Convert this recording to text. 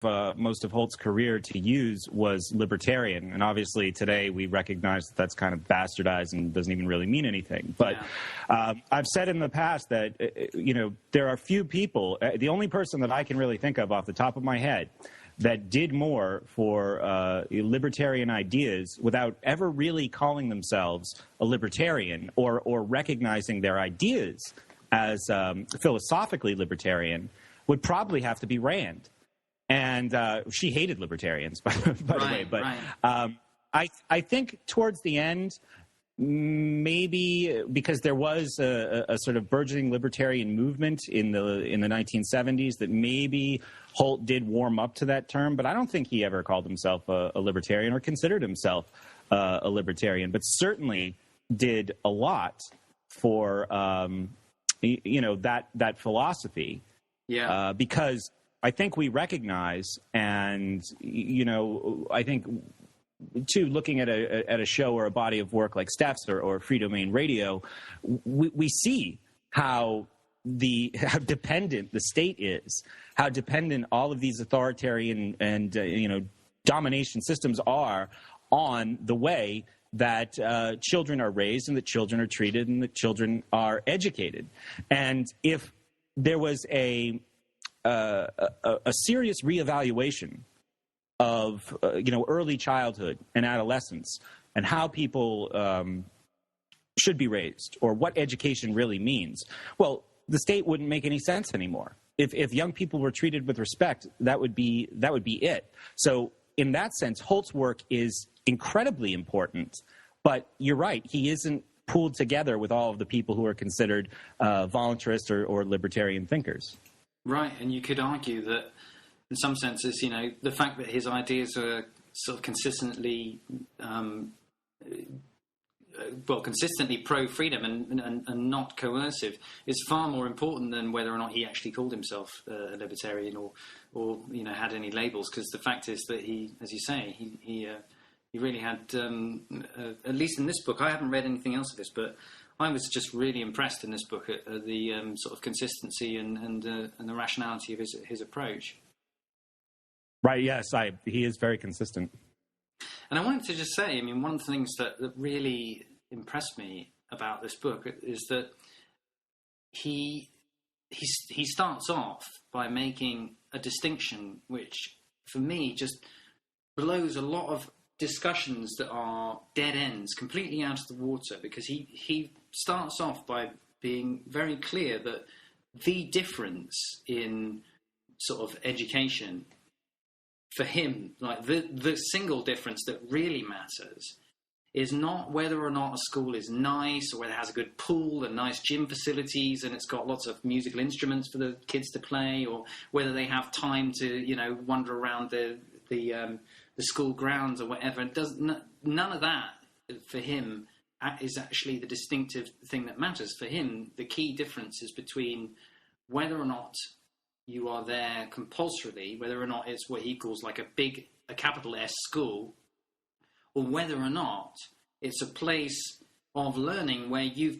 most of Holt's career to use was libertarian, and obviously today we recognize that that's kind of bastardized and doesn't even really mean anything. But I've said in the past that there are few people. The only person that I can really think of off the top of my head that did more for libertarian ideas without ever really calling themselves a libertarian or recognizing their ideas as philosophically libertarian would probably have to be Rand. And she hated libertarians, by the way. But I think towards the end, maybe because there was a sort of burgeoning libertarian movement in the 1970s, that maybe Holt did warm up to that term. But I don't think he ever called himself a libertarian or considered himself a libertarian. But certainly did a lot for that philosophy. Yeah. Because I think we recognize, and I think too, looking at a show or a body of work like Steph's or Free Domain Radio, we see how dependent the state is, how dependent all of these authoritarian and domination systems are on the way that children are raised and that children are treated and that children are educated. And if there was a serious reevaluation of early childhood and adolescence and how people should be raised or what education really means, well, the state wouldn't make any sense anymore. If young people were treated with respect, that would be it. So in that sense, Holt's work is incredibly important. But you're right, he isn't pooled together with all of the people who are considered voluntarist or libertarian thinkers. Right, and you could argue that in some senses, the fact that his ideas are sort of consistently pro-freedom and not coercive is far more important than whether or not he actually called himself a libertarian or had any labels. Because the fact is that he, as you say, he really had, at least in this book, I haven't read anything else of this, but I was just really impressed in this book at the sort of consistency and the rationality of his approach. Right, yes, he is very consistent. And I wanted to just say, one of the things that really impressed me about this book is that he starts off by making a distinction which, for me, just blows a lot of discussions that are dead ends completely out of the water, because he starts off by being very clear that the difference in sort of education for him, like the single difference that really matters, is not whether or not a school is nice or whether it has a good pool and nice gym facilities and it's got lots of musical instruments for the kids to play, or whether they have time to wander around the school grounds or whatever. It does none of that for him is actually the distinctive thing that matters. For him, the key difference is between whether or not you are there compulsorily, whether or not it's what he calls like a capital S school, or whether or not it's a place of learning where you've